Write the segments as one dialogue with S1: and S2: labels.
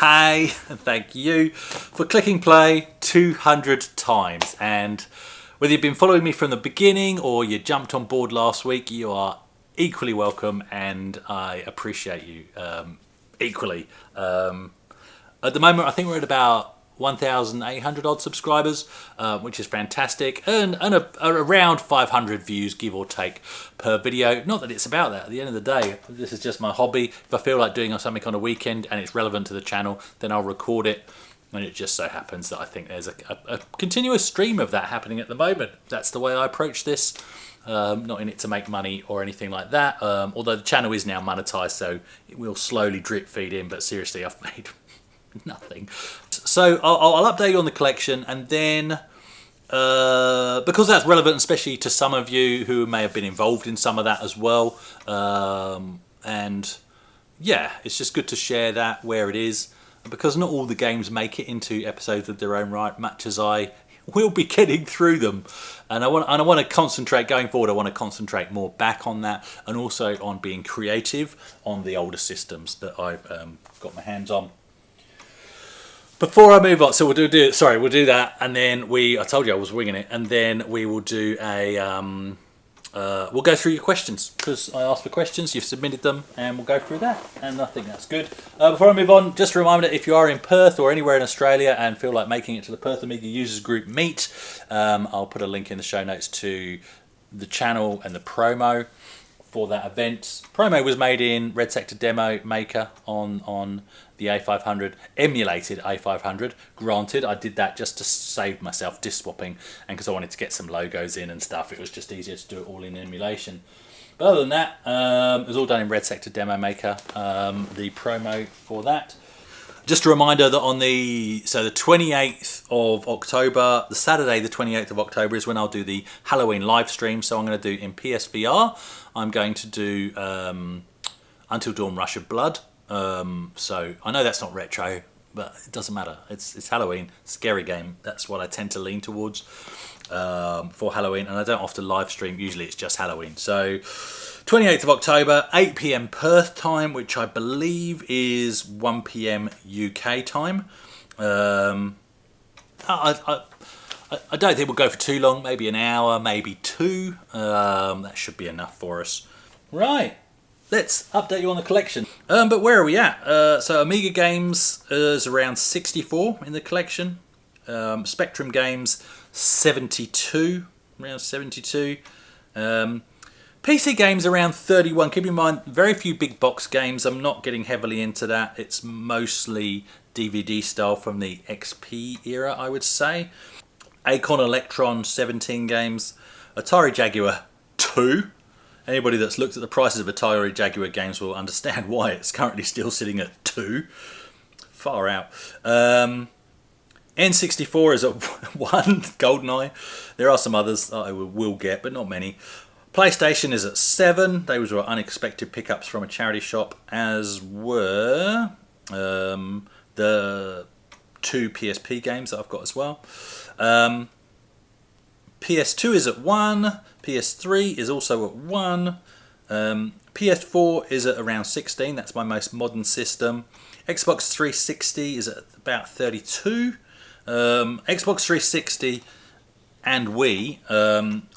S1: Hey, and thank you for clicking play 200 times. And whether you've been following me from the beginning or you jumped on board last week, you are equally welcome, and I appreciate you equally. At the moment, I think we're at about 1,800 odd subscribers, which is fantastic, and around 500 views, give or take, per video. Not that it's about that. At the end of the day, this is just my hobby. If I feel like doing something on a weekend and it's relevant to the channel, then I'll record it. And it just so happens that I think there's a continuous stream of that happening at the moment. That's the way I approach this. Not in it to make money or anything like that. Although the channel is now monetized, so it will slowly drip feed in. But seriously, I've made nothing. So I'll update you on the collection, and then because that's relevant, especially to some of you who may have been involved in some of that as well. And yeah, it's just good to share that where it is, because not all the games make it into episodes of their own right, much as I will be getting through them. And I want to concentrate going forward. I want to concentrate more back on that, and also on being creative on the older systems that I've got my hands on. Before I move on, so we'll do that, and then I told you I was winging it, and then we will do we'll go through your questions, because I asked for questions, you've submitted them, and we'll go through that, and I think that's good. Before I move on, just a reminder, if you are in Perth or anywhere in Australia and feel like making it to the Perth Amiga Users Group meet, I'll put a link in the show notes to the channel and the promo for that event. Promo was made in Red Sector Demo Maker on the A500, emulated A500. Granted, I did that just to save myself disk swapping, and because I wanted to get some logos in and stuff, it was just easier to do it all in emulation. But other than that, it was all done in Red Sector Demo Maker, the promo for that. Just a reminder that on the 28th of October, the Saturday the 28th of October is when I'll do the Halloween live stream. So I'm going to do in PSVR, I'm going to do Until Dawn Rush of Blood. So I know that's not retro, but it doesn't matter. It's Halloween, scary game. That's what I tend to lean towards for Halloween, and I don't often live stream. Usually it's just Halloween. So 28th of October, 8 PM Perth time, which I believe is 1 PM UK time. I don't think we'll go for too long, maybe an hour, maybe two. That should be enough for us. Right, let's update you on the collection. But where are we at? So Amiga games is around 64 in the collection. Spectrum games, 72, around 72. PC games around 31. Keep in mind, very few big box games. I'm not getting heavily into that. It's mostly DVD style from the XP era, I would say. Acorn Electron, 17 games. Atari Jaguar, 2. Anybody that's looked at the prices of Atari Jaguar games will understand why it's currently still sitting at 2. Far out. N64 is at 1. GoldenEye. There are some others that I will get, but not many. PlayStation is at 7. Those were unexpected pickups from a charity shop, as were the 2 PSP games that I've got as well. PS2 is at 1. PS3 is also at 1. PS4 is at around 16. That's my most modern system. Xbox 360 is at about 32. Xbox 360 and Wii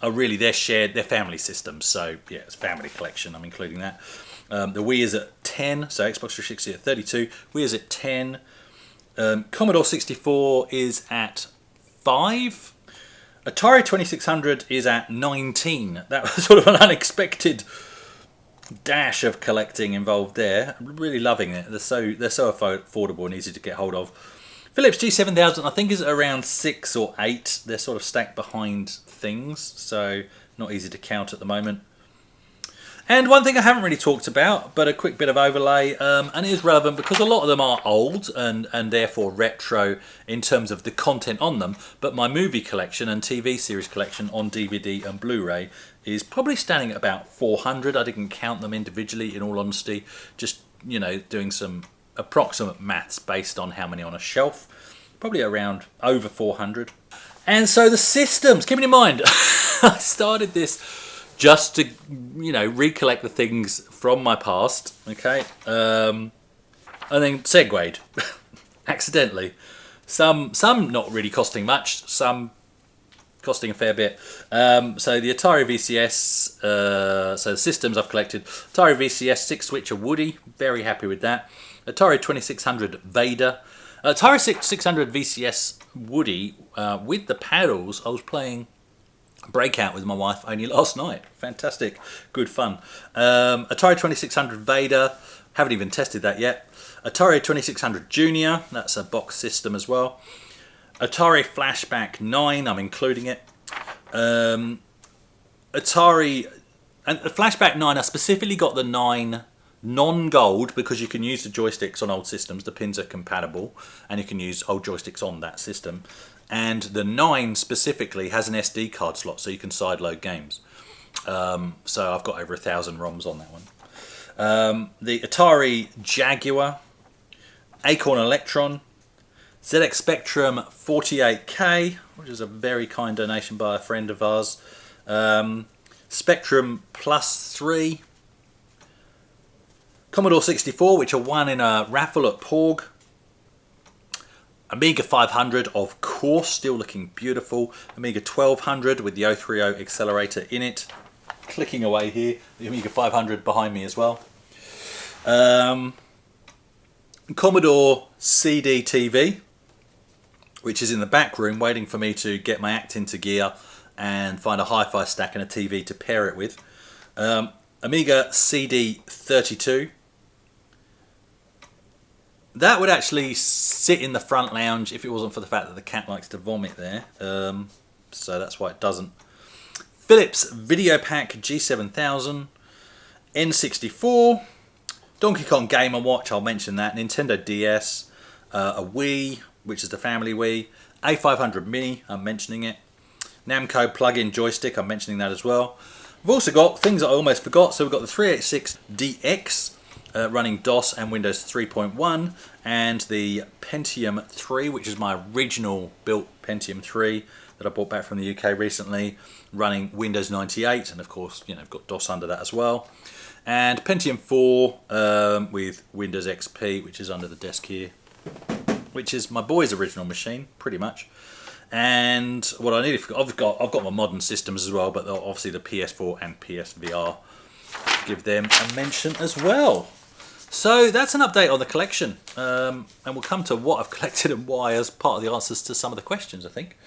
S1: are really their family systems. So yeah, it's family collection. I'm including that. The Wii is at 10. So Xbox 360 at 32. Wii is at 10. Commodore 64 is at 5. Atari 2600 is at 19. That was sort of an unexpected dash of collecting involved there. I'm really loving it. They're so affordable and easy to get hold of. Philips G7000 I think is around 6 or 8. They're sort of stacked behind things, so not easy to count at the moment. And one thing I haven't really talked about, but a quick bit of overlay, and it is relevant because a lot of them are old and therefore retro in terms of the content on them, but my movie collection and TV series collection on DVD and Blu-ray is probably standing at about 400. I didn't count them individually, in all honesty, just, you know, doing some approximate maths based on how many on a shelf. Probably around over 400. And so the systems, keeping in mind, I started this just to, you know, recollect the things from my past, okay, and then segued accidentally. Some not really costing much, some costing a fair bit. So the Atari VCS, so the systems I've collected, Atari VCS 6-switcher Woody, very happy with that. Atari 2600 Vader. Atari 600 VCS Woody, with the paddles, I was playing Breakout with my wife only last night. Fantastic, good fun. Atari 2600 Vader, haven't even tested that yet. Atari 2600 Junior, that's a box system as well. Atari Flashback 9, I'm including it. Atari, and the Flashback 9, I specifically got the 9 non-gold because you can use the joysticks on old systems, the pins are compatible, and you can use old joysticks on that system. And the 9 specifically has an SD card slot, so you can sideload games. So I've got over 1,000 ROMs on that one. The Atari Jaguar, Acorn Electron, ZX Spectrum 48K, which is a very kind donation by a friend of ours. Spectrum Plus 3. Commodore 64, which I won in a raffle at Porg. Amiga 500, of course, still looking beautiful. Amiga 1200 with the 030 accelerator in it. Clicking away here. The Amiga 500 behind me as well. Commodore CD TV, which is in the back room waiting for me to get my act into gear and find a hi-fi stack and a TV to pair it with. Amiga CD 32. That would actually sit in the front lounge if it wasn't for the fact that the cat likes to vomit there. So that's why it doesn't. Philips VideoPack G7000. N64. Donkey Kong Game & Watch, I'll mention that. Nintendo DS. A Wii, which is the family Wii. A500 Mini, I'm mentioning it. Namco plug-in joystick, I'm mentioning that as well. We've also got things I almost forgot. So we've got the 386DX. Running DOS and Windows 3.1, and the Pentium 3, which is my original built Pentium 3 that I bought back from the UK recently, running Windows 98, and of course, you know, I've got DOS under that as well. And Pentium 4 with Windows XP, which is under the desk here, which is my boy's original machine, pretty much. And what I needed, I've got my modern systems as well, but obviously the PS4 and PSVR, give them a mention as well. So that's an update on the collection, and we'll come to what I've collected and why as part of the answers to some of the questions, I think.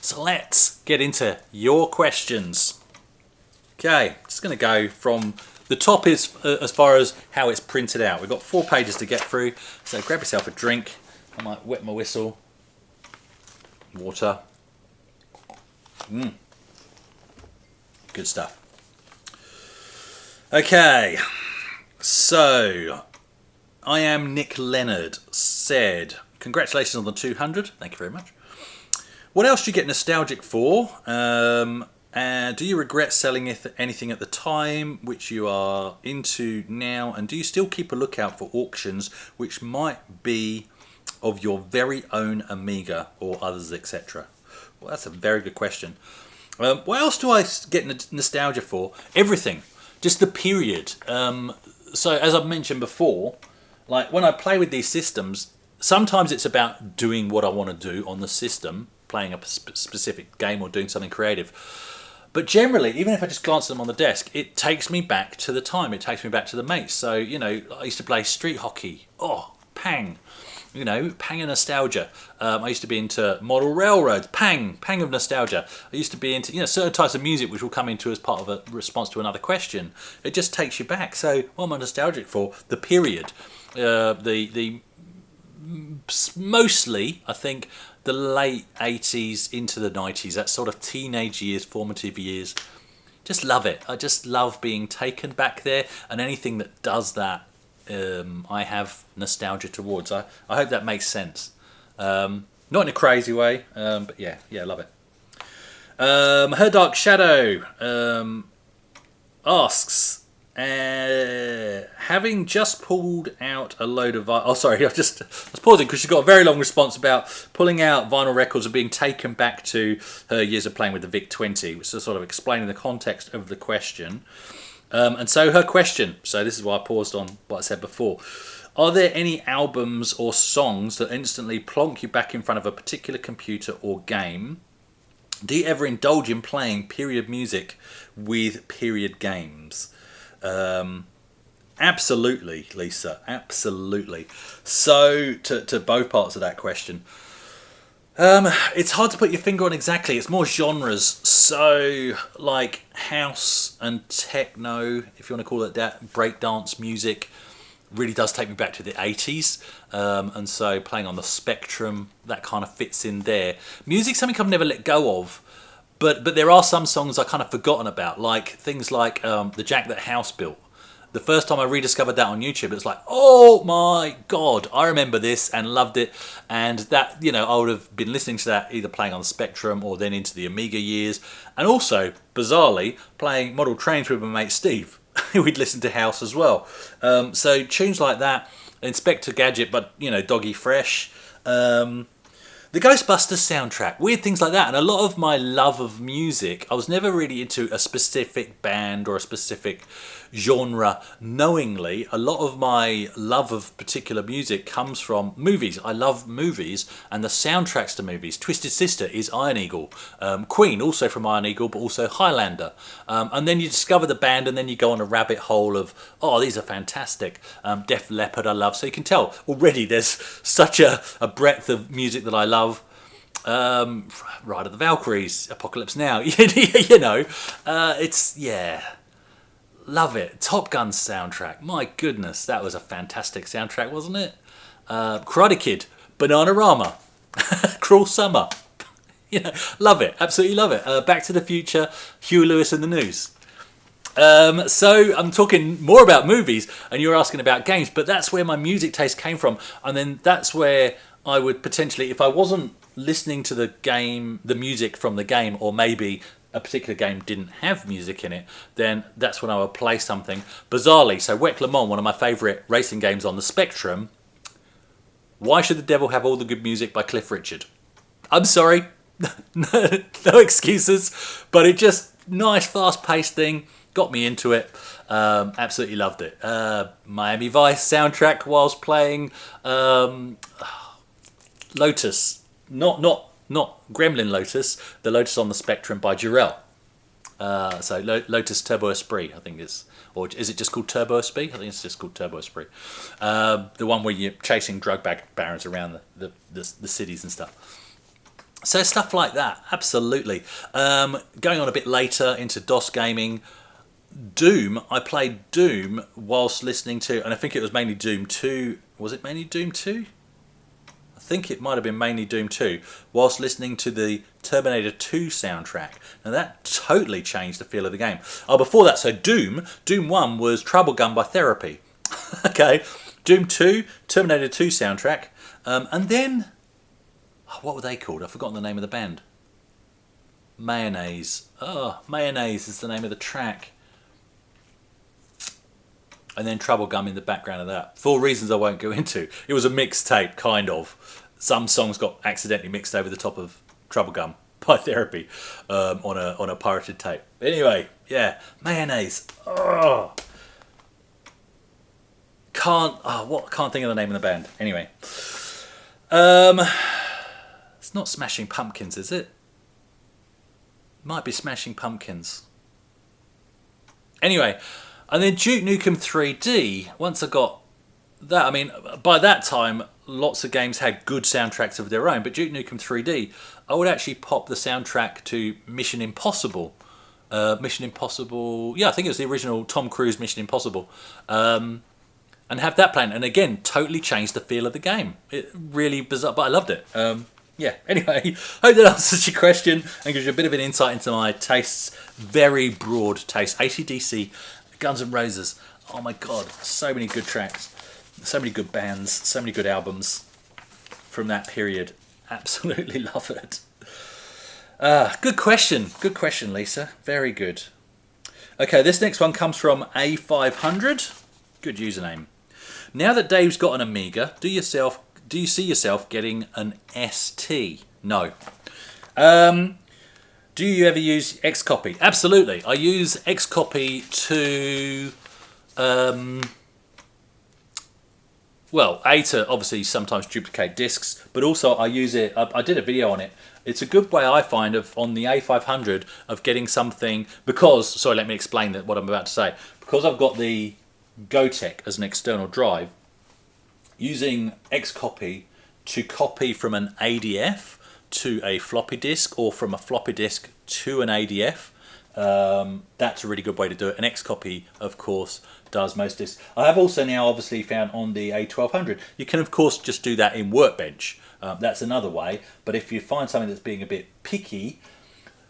S1: So let's get into your questions. Okay, just going to go from the top is as far as how it's printed out. We've got 4 pages to get through, so grab yourself a drink. I might wet my whistle. Water. Good stuff. Okay. So, I am Nick Leonard said, congratulations on the 200. Thank you very much. What else do you get nostalgic for? And do you regret selling anything at the time which you are into now? And do you still keep a lookout for auctions which might be of your very own Amiga or others, etc.? Well, that's a very good question. What else do I get nostalgia for? Everything. Just the period. So as I've mentioned before, like when I play with these systems, sometimes it's about doing what I want to do on the system, playing a specific game or doing something creative. But generally, even if I just glance at them on the desk, it takes me back to the time. It takes me back to the mates. So, you know, I used to play street hockey. Oh, pang. You know, pang of nostalgia. I used to be into model railroads. Pang of nostalgia. I used to be into, you know, certain types of music which will come into as part of a response to another question. It just takes you back. So what am I nostalgic for? The period. Mostly, I think, the late 80s into the 90s. That sort of teenage years, formative years. Just love it. I just love being taken back there, and anything that does that, I have nostalgia towards. I hope that makes sense. Not in a crazy way, but yeah, I love it. Her Dark Shadow asks, having just pulled out a load of I was pausing because she's got a very long response about pulling out vinyl records and being taken back to her years of playing with the VIC-20, which is sort of explaining the context of the question. And so her question, so this is why I paused on what I said before. Are there any albums or songs that instantly plonk you back in front of a particular computer or game? Do you ever indulge in playing period music with period games? Absolutely, Lisa. Absolutely. So, to both parts of that question. It's hard to put your finger on exactly. It's more genres. So, like house and techno, if you want to call it that, breakdance music, really does take me back to the 80s. And so playing on the Spectrum, that kind of fits in there. Music's something I've never let go of. But there are some songs I kind of forgotten about, like things like The Jack That House Built. The first time I rediscovered that on YouTube, it's like, oh my God, I remember this and loved it. And that, I would have been listening to that either playing on the Spectrum or then into the Amiga years. And also, bizarrely, playing Model Trains with my mate Steve. We'd listen to house as well. So tunes like that, Inspector Gadget, but, Doggy Fresh. The Ghostbusters soundtrack, weird things like that. And a lot of my love of music, I was never really into a specific band or a specific genre knowingly. A lot of my love of particular music comes from movies. I love movies and the soundtracks to movies. Twisted Sister is Iron Eagle. Queen, also from Iron Eagle, but also Highlander. And then you discover the band and then you go on a rabbit hole of, oh, these are fantastic. Def Leppard I love. So you can tell already there's such a breadth of music that I love. Ride of the Valkyries, Apocalypse Now. It's, love it. Top Gun soundtrack. My goodness, that was a fantastic soundtrack, wasn't it? Karate Kid, Bananarama, Cruel Summer. Love it. Absolutely love it. Back to the Future, Huey Lewis and the News. So I'm talking more about movies and you're asking about games, but that's where my music taste came from. And then that's where I would potentially, if I wasn't listening to the music from the game, or maybe a particular game didn't have music in it, then that's when I would play something. Bizarrely, so Wek Le Mans, one of my favourite racing games on the Spectrum, Why Should the Devil Have All the Good Music by Cliff Richard. I'm sorry, no excuses, but it just, nice fast-paced thing, got me into it. Absolutely loved it. Miami Vice soundtrack whilst playing Lotus, not Gremlin Lotus, the Lotus on the Spectrum by Jarrell. So Lotus Turbo Esprit, I think is, or is it just called Turbo Esprit? I think it's just called Turbo Esprit. The one where you're chasing drug barons around the cities and stuff. So stuff like that, absolutely. Going on a bit later into DOS gaming, Doom. I played Doom whilst listening to, and I think it was mainly Doom 2. Was it mainly Doom 2? I think it might have been mainly Doom 2, whilst listening to the Terminator 2 soundtrack. Now that totally changed the feel of the game. Oh, before that, so Doom 1 was Trouble Gun by Therapy. Okay, Doom 2, Terminator 2 soundtrack, and then, what were they called? I've forgotten the name of the band. Mayonnaise. Oh, Mayonnaise is the name of the track. And then Trouble Gum in the background of that, for reasons I won't go into. It was a mixtape, kind of. Some songs got accidentally mixed over the top of Trouble Gum by Therapy on a pirated tape. Anyway, yeah, Mayonnaise. Oh, can't think of the name of the band. Anyway, it's not Smashing Pumpkins, is it? Might be Smashing Pumpkins. Anyway. And then Duke Nukem 3D, once I got that, I mean, by that time, lots of games had good soundtracks of their own, but Duke Nukem 3D, I would actually pop the soundtrack to Mission Impossible. Yeah, I think it was the original Tom Cruise Mission Impossible. And have that playing, and again, totally changed the feel of the game. It really bizarre, but I loved it. Yeah, anyway, hope that answers your question and gives you a bit of an insight into my tastes. Very broad taste. AC/DC, Guns N' Roses, oh my God, so many good tracks, so many good bands, so many good albums from that period. Absolutely love it. Good question, Lisa, very good. Okay, this next one comes from A500, good username. Now that Dave's got an Amiga, do you see yourself getting an ST? No. Do you ever use Xcopy? Absolutely. I use Xcopy to Well, A, to obviously sometimes duplicate discs, but also I use it, I did a video on it. It's a good way, I find, of on the A500 of getting something, because, sorry, let me explain what I'm about to say. Because I've got the Gotek as an external drive, using Xcopy to copy from an ADF to a floppy disk, or from a floppy disk to an ADF, that's a really good way to do it. And Xcopy, of course, does most disks. I have also now obviously found on the A1200, you can of course just do that in Workbench. That's another way. But if you find something that's being a bit picky,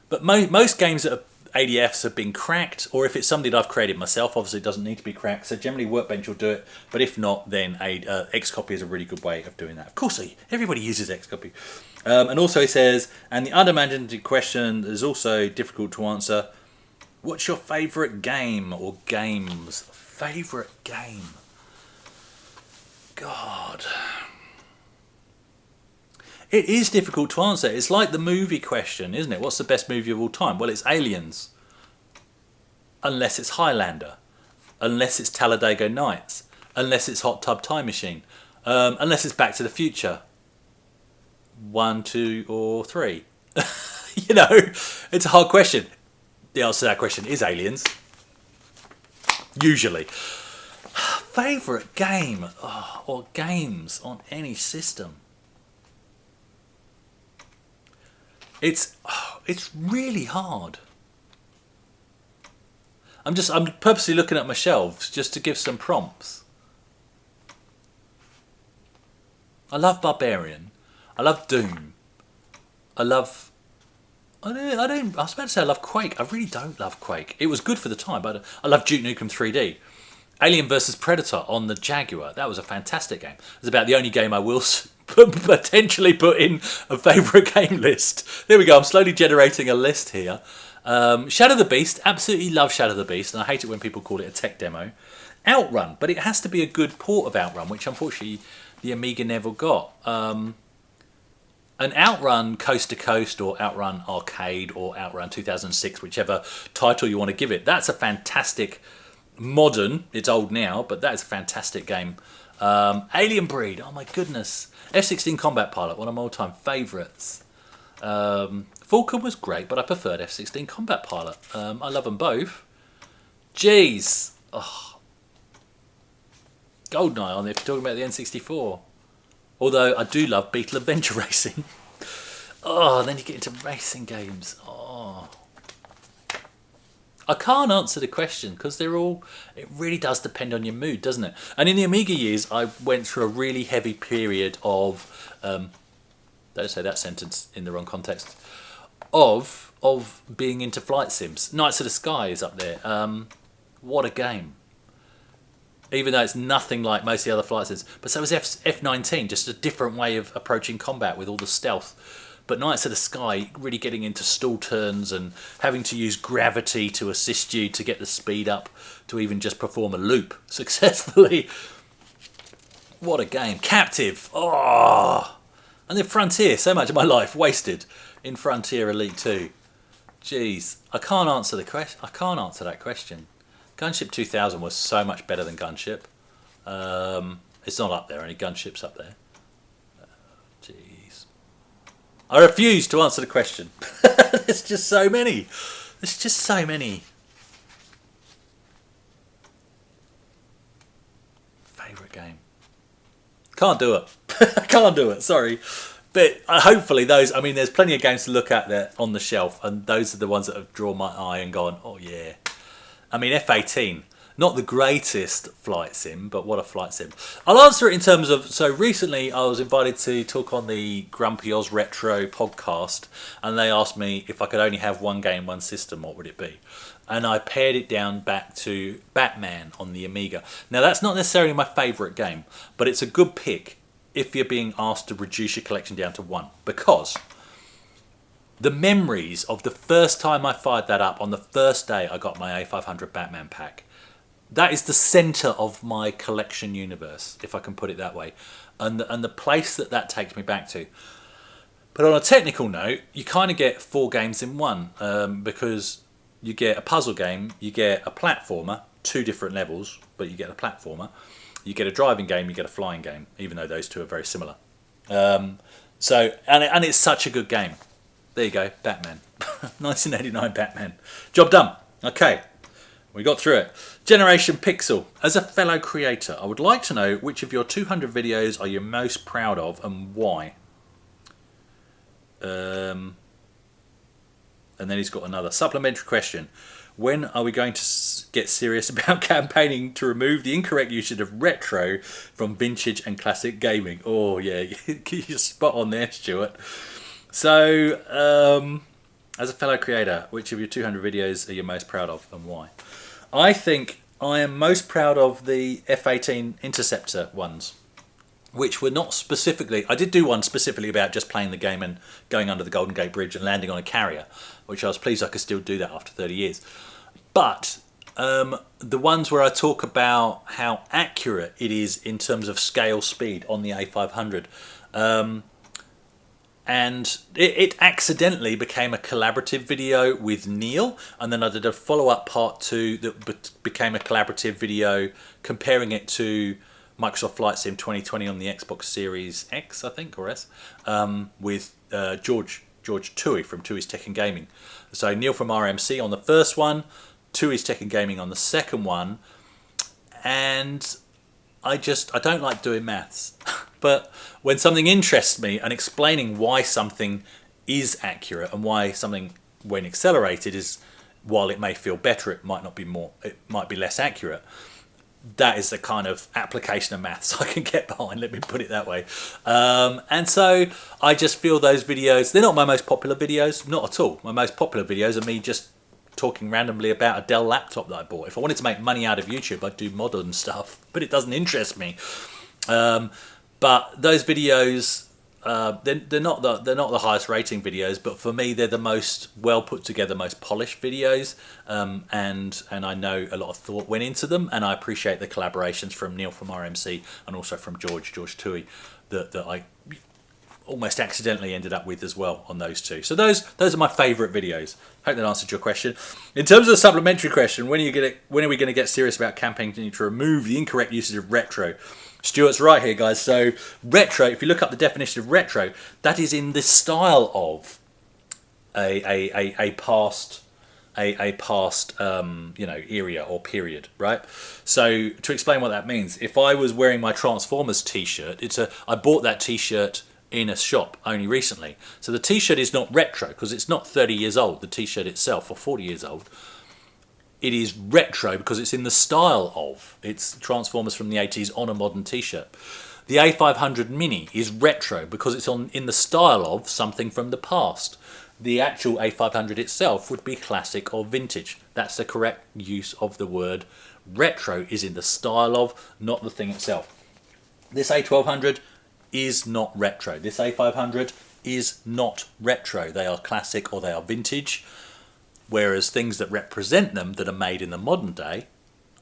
S1: but most games that are ADFs have been cracked, or if it's something that I've created myself, obviously it doesn't need to be cracked. So generally Workbench will do it, but if not, then Xcopy is a really good way of doing that. Of course, everybody uses Xcopy. And also he says, and the unimaginative question is also difficult to answer. What's your favourite game or games? Favourite game? God. It is difficult to answer. It's like the movie question, isn't it? What's the best movie of all time? Well, it's Aliens. Unless it's Highlander. Unless it's Talladega Nights. Unless it's Hot Tub Time Machine. Unless it's Back to the Future. 1, 2, or 3. You know, it's a hard question. The answer to that question is Aliens. Usually. Favourite game or games on any system. It's really hard. I'm purposely looking at my shelves just to give some prompts. I love Barbarian. I love Doom. I was about to say I love Quake. I really don't love Quake. It was good for the time, but I love Duke Nukem 3D. Alien vs Predator on the Jaguar. That was a fantastic game. It's about the only game I will potentially put in a favourite game list. There we go. I'm slowly generating a list here. Shadow the Beast. Absolutely love Shadow the Beast, and I hate it when people call it a tech demo. Outrun, but it has to be a good port of Outrun, which unfortunately the Amiga never got. An Outrun Coast to Coast, or Outrun Arcade, or Outrun 2006, whichever title you want to give it. That's a fantastic modern. It's old now, but that's a fantastic game. Alien Breed. Oh my goodness. F-16 Combat Pilot, one of my all-time favourites. Falcon was great, but I preferred F-16 Combat Pilot. I love them both. Jeez. Oh. GoldenEye on there, if you're talking about the N64. Although I do love Beetle Adventure Racing. Oh, then you get into racing games. Oh. I can't answer the question because it really does depend on your mood, doesn't it? And in the Amiga years, I went through a really heavy period of, don't say that sentence in the wrong context, of being into flight sims. Knights of the Sky is up there. What a game. Even though it's nothing like most of the other flight sims. But so was F-19, just a different way of approaching combat with all the stealth. But Knights of the Sky, really getting into stall turns and having to use gravity to assist you to get the speed up to even just perform a loop successfully. What a game. Captive. Oh. And then Frontier. So much of my life wasted in Frontier Elite 2. Jeez. I can't answer that question. Gunship 2000 was so much better than Gunship. It's not up there. Only Gunship's up there. Jeez. I refuse to answer the question. There's just so many. There's just so many. Favourite game. Can't do it. I can't do it. Sorry. But hopefully those, I mean, there's plenty of games to look at there on the shelf, and those are the ones that have drawn my eye and gone, oh yeah. I mean, F-18, not the greatest flight sim, but what a flight sim. I'll answer it in terms of, so recently I was invited to talk on the Grumpy Oz Retro podcast, and they asked me if I could only have one game, one system, what would it be? And I pared it down back to Batman on the Amiga. Now, that's not necessarily my favourite game, but it's a good pick if you're being asked to reduce your collection down to one, because the memories of the first time I fired that up, on the first day I got my A500 Batman pack, that is the centre of my collection universe, if I can put it that way, and the place that takes me back to. But on a technical note, you kind of get 4 games in one, because you get a puzzle game, you get a platformer, 2 different levels, but you get a platformer, You get a driving game, you get a flying game, even though those two are very similar. And it's such a good game. There you go, Batman. 1989 Batman. Job done. Okay, we got through it. Generation Pixel. As a fellow creator, I would like to know which of your 200 videos are you most proud of and why? And then he's got another supplementary question. When are we going to get serious about campaigning to remove the incorrect usage of retro from vintage and classic gaming? Oh yeah, you're spot on there, Stuart. So, as a fellow creator, which of your 200 videos are you most proud of and why? I think I am most proud of the F-18 Interceptor ones, which were not specifically... I did do one specifically about just playing the game and going under the Golden Gate Bridge and landing on a carrier, which I was pleased I could still do that after 30 years. But the ones where I talk about how accurate it is in terms of scale speed on the A500... and it accidentally became a collaborative video with Neil, and then I did a follow-up part 2 that became a collaborative video comparing it to Microsoft Flight Sim 2020 on the Xbox Series X, I think, or S, with George Toohey from Toohey's Tech and Gaming. So Neil from RMC on the first one, Toohey's Tech and Gaming on the second one, and I don't like doing maths. But when something interests me and explaining why something is accurate and why something, when accelerated, is, while it may feel better, it might be less accurate. That is the kind of application of maths I can get behind, let me put it that way. And so I just feel those videos, they're not my most popular videos, not at all. My most popular videos are me just talking randomly about a Dell laptop that I bought. If I wanted to make money out of YouTube, I'd do modern stuff, but it doesn't interest me. But those videos, they're not the highest rating videos, but for me they're the most well put together, most polished videos, and I know a lot of thought went into them, and I appreciate the collaborations from Neil from RMC and also from George Toohey that I almost accidentally ended up with as well on those two. So those are my favourite videos. Hope that answered your question. In terms of the supplementary question, when are we going to get serious about campaigning to remove the incorrect usage of retro? Stuart's right here, guys. So retro, if you look up the definition of retro, that is in the style of a past area or period, right? So to explain what that means, if I was wearing my Transformers t-shirt, I bought that t-shirt in a shop only recently. So the t-shirt is not retro because it's not 30 years old, the t-shirt itself, or 40 years old. It is retro because it's in the style of. It's Transformers from the 80s on a modern t-shirt. The A500 Mini is retro because it's in the style of something from the past. The actual A500 itself would be classic or vintage. That's the correct use of the word. Retro is in the style of, not the thing itself. This A1200 is not retro. This A500 is not retro. They are classic or they are vintage. Whereas things that represent them that are made in the modern day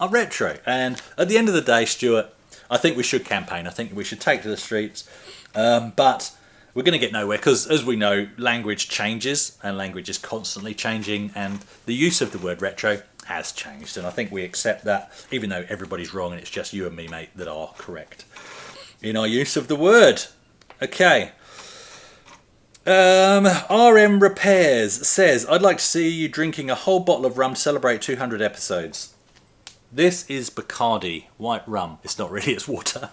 S1: are retro. And at the end of the day, Stuart, I think we should campaign. I think we should take to the streets. But we're going to get nowhere because, as we know, language changes and language is constantly changing. And the use of the word retro has changed. And I think we accept that, even though everybody's wrong and it's just you and me, mate, that are correct in our use of the word. Okay. RM Repairs says, I'd like to see you drinking a whole bottle of rum to celebrate 200 episodes. This is Bacardi, white rum. It's not really, it's water.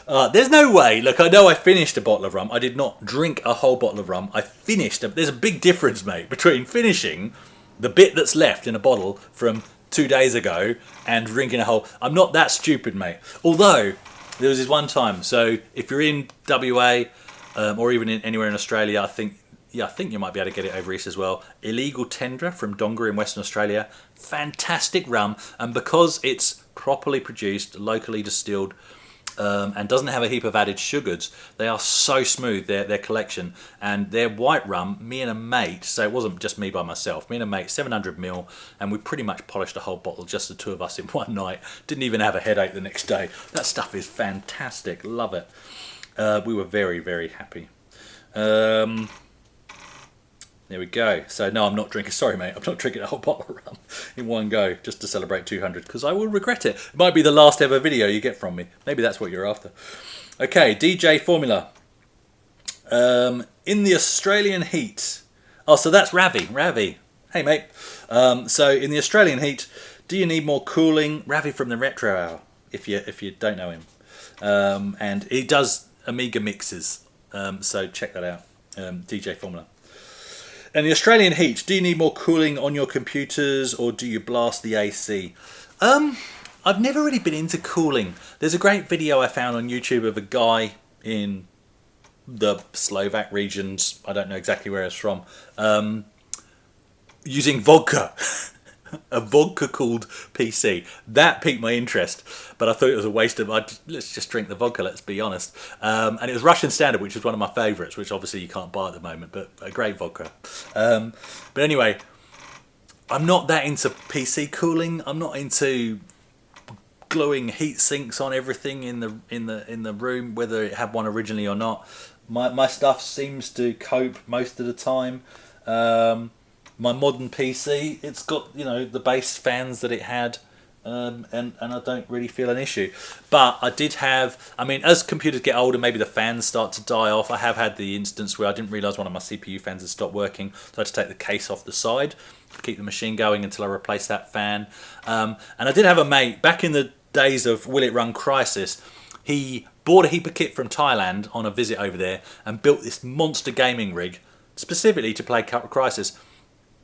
S1: There's no way. Look, I know I finished a bottle of rum. I did not drink a whole bottle of rum. I finished. There's a big difference, mate, between finishing the bit that's left in a bottle from 2 days ago and drinking a whole... I'm not that stupid, mate. Although, there was this one time. So, if you're in WA... or even anywhere in Australia, I think you might be able to get it over east as well. Illegal Tendra from Donga in Western Australia. Fantastic rum. And because it's properly produced, locally distilled, and doesn't have a heap of added sugars, they are so smooth, their collection. And their white rum, me and a mate, so it wasn't just me by myself, me and a mate, 700ml, and we pretty much polished a whole bottle, just the two of us in one night. Didn't even have a headache the next day. That stuff is fantastic. Love it. We were very, very happy. There we go. So no, I'm not drinking. Sorry, mate. I'm not drinking a whole bottle of rum in one go just to celebrate 200 because I will regret it. It might be the last ever video you get from me. Maybe that's what you're after. Okay, DJ Formula. In the Australian heat. Oh, so that's Ravi. Ravi. Hey, mate. So in the Australian heat, do you need more cooling? Ravi from the Retro Hour, if you don't know him. And he does Amiga mixes. So check that out. DJ Formula. In the Australian heat, do you need more cooling on your computers or do you blast the AC? I've never really been into cooling. There's a great video I found on YouTube of a guy in the Slovak regions, I don't know exactly where it's from, using vodka. A vodka cooled PC. That piqued my interest, but I thought it was a waste of. Let's just drink the vodka. Let's be honest. And it was Russian Standard, which was one of my favourites, which obviously you can't buy at the moment, but a great vodka. But anyway, I'm not that into PC cooling. I'm not into gluing heat sinks on everything in the room, whether it had one originally or not. My stuff seems to cope most of the time. My modern PC, it's got, you know, the base fans that it had, and I don't really feel an issue. But I did have, I mean, as computers get older, maybe the fans start to die off. I have had the instance where I didn't realise one of my CPU fans had stopped working, so I had to take the case off the side to keep the machine going until I replaced that fan. And I did have a mate, back in the days of Will It Run Crisis, he bought a heap of kit from Thailand on a visit over there and built this monster gaming rig specifically to play Crisis.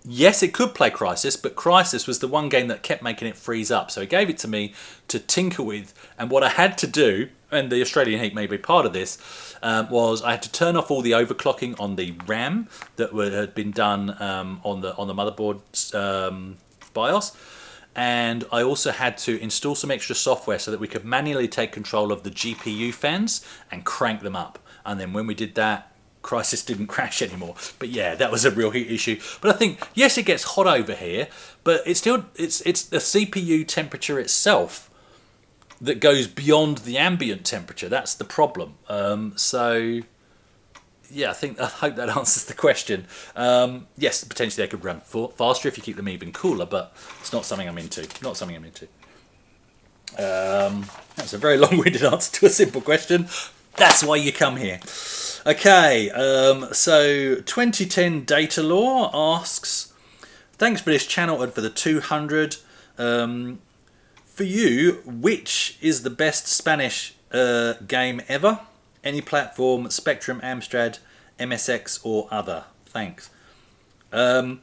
S1: Yes, it could play Crisis, but Crisis was the one game that kept making it freeze up. So he gave it to me to tinker with. And what I had to do, and the Australian heat may be part of this, was I had to turn off all the overclocking on the RAM that had been done on the motherboard's BIOS. And I also had to install some extra software so that we could manually take control of the GPU fans and crank them up. And then when we did that, Crisis didn't crash anymore. But yeah, that was a real heat issue. But I think, yes, it gets hot over here, but it's the CPU temperature itself that goes beyond the ambient temperature. That's the problem. So yeah, I hope that answers the question. Yes, potentially they could run faster if you keep them even cooler, but it's not something I'm into. Not something I'm into. That's a very long-winded answer to a simple question. That's why you come here. Okay, so 2010 Data Law asks, thanks for this channel and for the 200. For you, which is the best Spanish game ever? Any platform, Spectrum, Amstrad, MSX or other? Thanks. Now,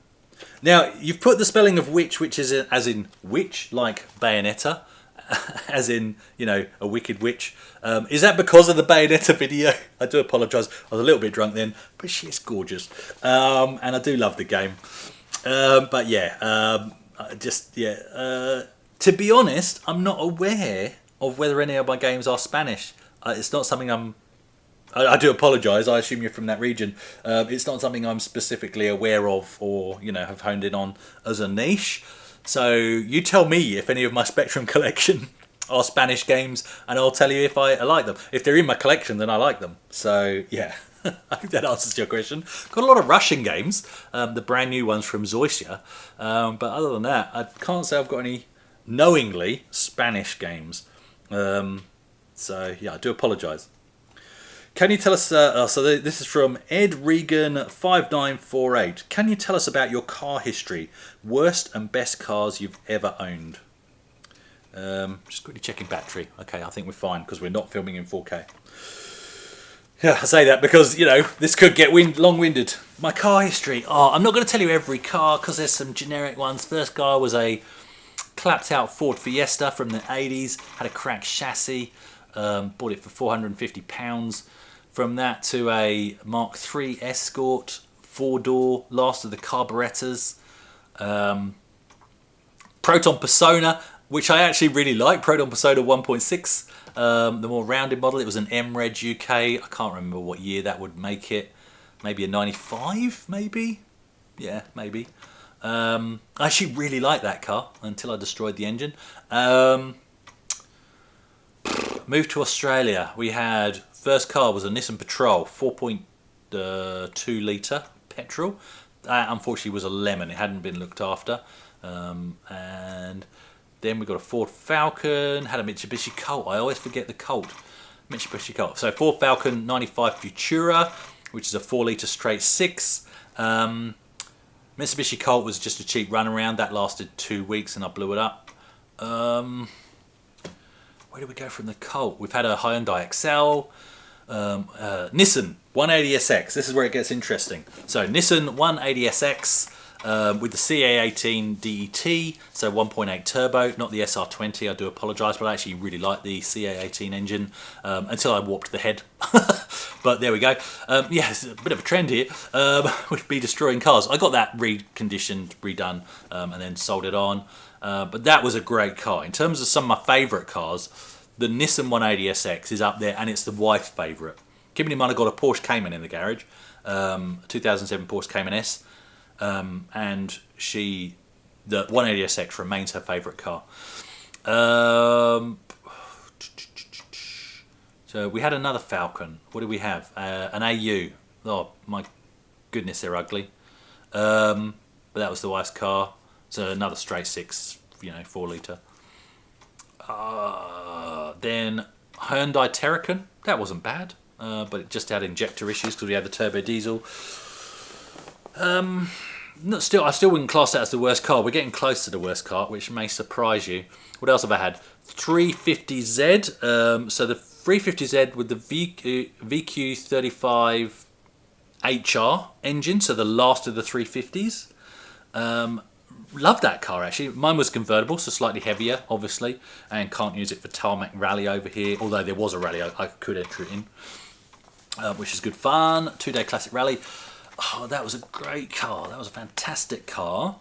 S1: you've put the spelling of which is as in witch, like Bayonetta, as in, you know, a wicked witch. Is that because of the Bayonetta video? I do apologise. I was a little bit drunk then, but she is gorgeous. And I do love the game. But yeah, to be honest, I'm not aware of whether any of my games are Spanish. It's not something I do apologise. I assume you're from that region. It's not something I'm specifically aware of or, you know, have honed in on as a niche. So you tell me if any of my Spectrum collection are Spanish games, and I'll tell you if I like them. If they're in my collection, then I like them. So yeah, I hope that answers your question. Got a lot of Russian games, the brand new ones from Zoysia. But other than that, I can't say I've got any knowingly Spanish games. So yeah, I do apologise. Can you tell us, this is from Ed Regan 5948. Can you tell us about your car history? Worst and best cars you've ever owned? Just quickly checking battery. Okay, I think we're fine because we're not filming in 4K. Yeah, I say that because, you know, this could get long-winded. My car history. Oh, I'm not going to tell you every car because there's some generic ones. First car was a clapped out Ford Fiesta from the 80s. Had a cracked chassis. Bought it for £450. From that to a Mark III Escort, 4-door, last of the carburettors. Proton Persona, which I actually really like, Proton Persona 1.6, the more rounded model. It was an M-Reg UK. I can't remember what year that would make it. Maybe a 95, maybe? Yeah, maybe. I actually really liked that car until I destroyed the engine. Moved to Australia. We had, first car was a Nissan Patrol, 4.2 litre petrol. That unfortunately was a lemon. It hadn't been looked after. And then we got a Ford Falcon, had a Mitsubishi Colt. I always forget the Colt. Mitsubishi Colt. So Ford Falcon 95 Futura, which is a 4-litre straight 6. Mitsubishi Colt was just a cheap runaround. That lasted 2 weeks and I blew it up. Where do we go from the Colt? We've had a Hyundai Excel. Nissan 180SX. This is where it gets interesting. So Nissan 180SX with the CA18 DET, so 1.8 turbo, not the SR20. I do apologise, but I actually really like the CA18 engine until I warped the head. But there we go. Yeah, it's a bit of a trend here. Would be destroying cars. I got that reconditioned, redone, and then sold it on. But that was a great car. In terms of some of my favourite cars, the Nissan 180SX is up there, and it's the wife's favourite. Keeping in mind I got a Porsche Cayman in the garage, 2007 Porsche Cayman S, and the 180SX remains her favourite car. So we had another Falcon. What did we have? An AU. Oh my goodness, they're ugly. But that was the wife's car. So another straight 6, 4-litre. Then Hyundai Terracan. That wasn't bad, but it just had injector issues because we had the turbo diesel. I still wouldn't class that as the worst car. We're getting close to the worst car, which may surprise you. What else have I had? 350Z. So the 350Z with the VQ35 HR engine, so the last of the 350s. Love that car actually. Mine was convertible, so slightly heavier, obviously, and can't use it for tarmac rally over here. Although there was a rally, I could enter it in, which is good fun. 2-day classic rally. Oh, that was a great car. That was a fantastic car.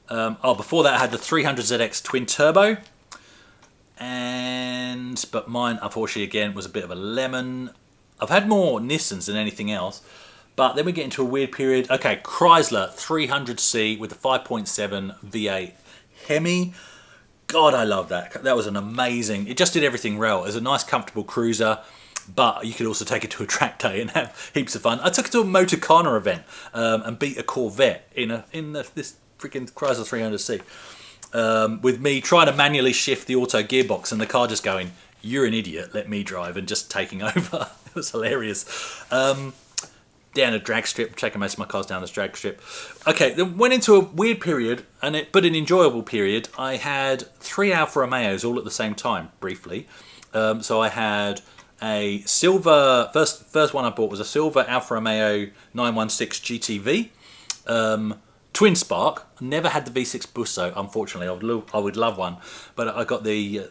S1: Before that, I had the 300ZX twin turbo, but mine, unfortunately, again, was a bit of a lemon. I've had more Nissans than anything else. But then we get into a weird period. Okay, Chrysler 300C with the 5.7 V8 Hemi. God, I love that. That was an amazing... It just did everything well. It was a nice, comfortable cruiser, but you could also take it to a track day and have heaps of fun. I took it to a Motorcana event and beat a Corvette in this freaking Chrysler 300C with me trying to manually shift the auto gearbox and the car just going, "You're an idiot, let me drive," and just taking over. It was hilarious. Down a drag strip, taking most of my cars down this drag strip. Okay, then went into a weird period, but an enjoyable period. I had 3 Alfa Romeos all at the same time, briefly. So I had a silver, first one I bought was a silver Alfa Romeo 916 GTV, twin spark. Never had the V6 Busso, unfortunately. I would love one, but I got the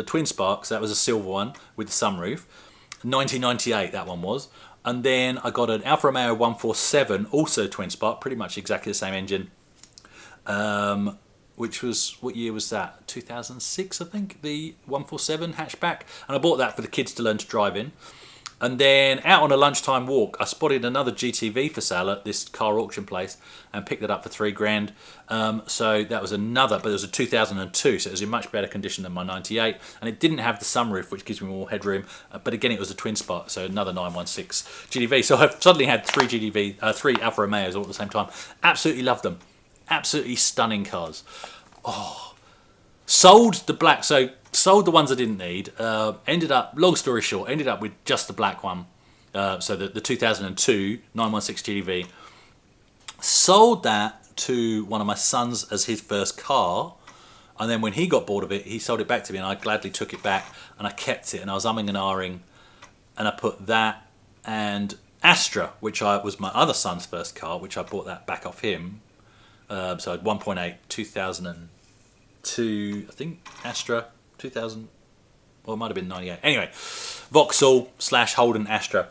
S1: twin spark. So that was a silver one with the sunroof. 1998 that one was. And then I got an Alfa Romeo 147, also twin spark, pretty much exactly the same engine. Which was, what year was that? 2006, I think, the 147 hatchback. And I bought that for the kids to learn to drive in. And then out on a lunchtime walk, I spotted another GTV for sale at this car auction place and picked it up for £3,000. So that was another, but it was a 2002, so it was in much better condition than my 98. And it didn't have the sunroof, which gives me more headroom. But again, it was a twin spark, so another 916 GTV. So I've suddenly had three Alfa Romeos all at the same time. Absolutely loved them. Absolutely stunning cars. Oh, sold the ones I didn't need. Ended up, long story short, ended up with just the black one. So the 2002 916 GTV. Sold that to one of my sons as his first car. And then when he got bored of it, he sold it back to me and I gladly took it back and I kept it. And I was umming and ahhing. And I put that and Astra, which was my other son's first car, which I bought that back off him. So I had 1.8, 2002, I think, Astra, 2000, or it might have been 98. Anyway, Vauxhall / Holden Astra,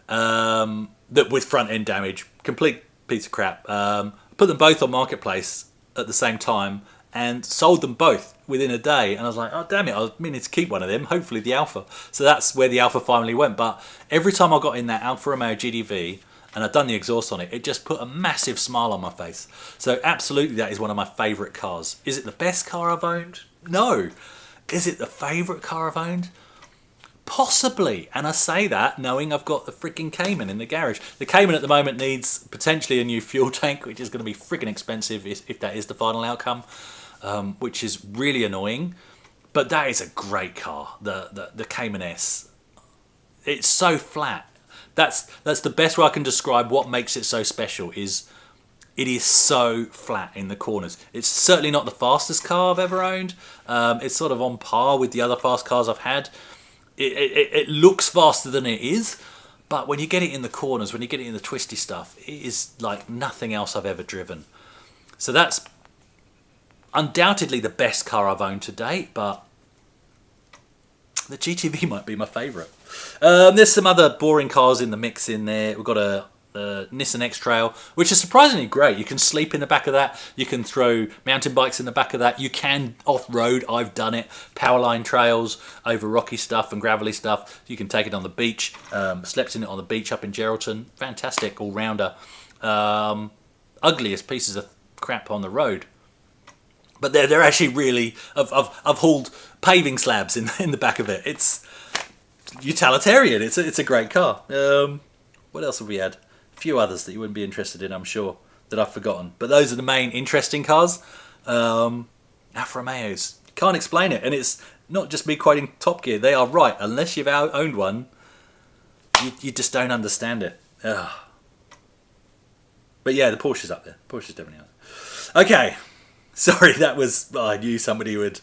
S1: that with front end damage, complete piece of crap. Put them both on Marketplace at the same time and sold them both within a day. And I was like, oh damn it, I was meaning to keep one of them, hopefully the Alfa. So that's where the Alfa finally went. But every time I got in that Alfa Romeo GTV, and I'd done the exhaust on it, it just put a massive smile on my face. So absolutely that is one of my favourite cars. Is it the best car I've owned? No. Is it the favourite car I've owned? Possibly, and I say that knowing I've got the freaking Cayman in the garage. The Cayman at the moment needs potentially a new fuel tank, which is going to be freaking expensive if that is the final outcome, which is really annoying. But that is a great car, the Cayman S. It's so flat. That's the best way I can describe what makes it so special. Is it is so flat in the corners. It's certainly not the fastest car I've ever owned. It's sort of on par with the other fast cars I've had. It looks faster than it is, but when you get it in the corners, when you get it in the twisty stuff, it is like nothing else I've ever driven. So that's undoubtedly the best car I've owned to date, but the GTV might be my favourite. There's some other boring cars in the mix in there. We've got a Nissan X-Trail, which is surprisingly great. You can sleep in the back of that. You can throw mountain bikes in the back of that. You can off-road. I've done it. Powerline trails over rocky stuff and gravelly stuff. You can take it on the beach. Slept in it on the beach up in Geraldton. Fantastic all-rounder. Ugliest pieces of crap on the road. But they're actually really... I've hauled paving slabs in the back of it. It's utilitarian. It's a great car. What else have we had? A few others that you wouldn't be interested in, I'm sure, that I've forgotten. But those are the main interesting cars. Alfa Romeos. Can't explain it. And it's not just me quoting Top Gear. They are right. Unless you've owned one, you just don't understand it. Ugh. But yeah, the Porsche's up there. Porsche's definitely up there. Okay. Sorry, that was... I knew somebody would...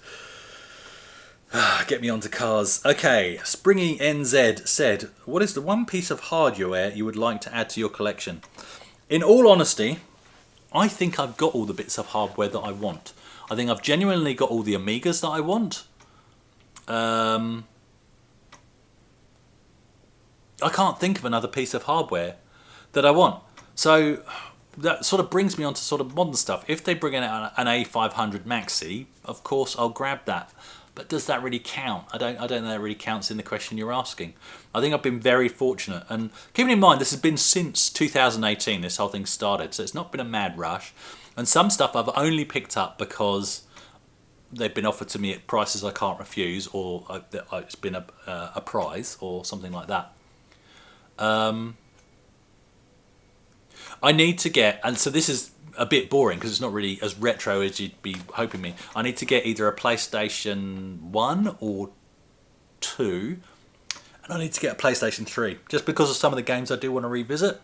S1: get me onto cars. Okay, Springy NZ said, what is the one piece of hardware you would like to add to your collection? In all honesty, I think I've got all the bits of hardware that I want. I think I've genuinely got all the Amigas that I want. I can't think of another piece of hardware that I want. So that sort of brings me on to sort of modern stuff. If they bring out an A500 Maxi, of course I'll grab that. But does that really count? I don't know that really counts in the question you're asking. I think I've been very fortunate. And keeping in mind, this has been since 2018, this whole thing started. So it's not been a mad rush. And some stuff I've only picked up because they've been offered to me at prices I can't refuse, or it's been a prize or something like that. I need to get, and so this is a bit boring because it's not really as retro as you'd be hoping me. I need to get either a PlayStation 1 or 2, and I need to get a PlayStation 3 just because of some of the games I do want to revisit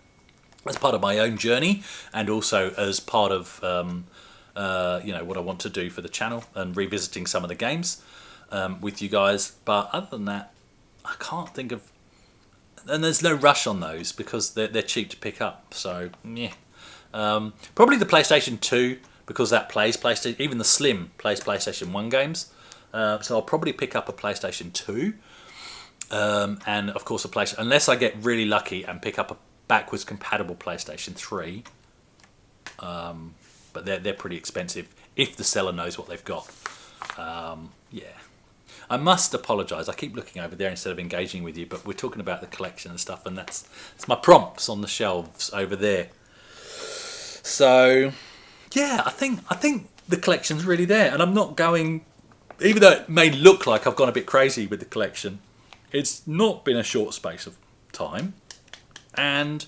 S1: as part of my own journey, and also as part of you know, what I want to do for the channel and revisiting some of the games with you guys. But other than that, I can't think of, and there's no rush on those because they're cheap to pick up. So yeah. Probably the PlayStation 2 because that plays PlayStation, even the Slim plays PlayStation 1 games. So I'll probably pick up a PlayStation 2, and of course a PlayStation, unless I get really lucky and pick up a backwards compatible PlayStation 3. But they're pretty expensive if the seller knows what they've got. Yeah. I must apologise. I keep looking over there instead of engaging with you, but we're talking about the collection and stuff, and that's my prompts on the shelves over there. So, yeah, I think the collection's really there, and I'm not going, even though it may look like I've gone a bit crazy with the collection, it's not been a short space of time, and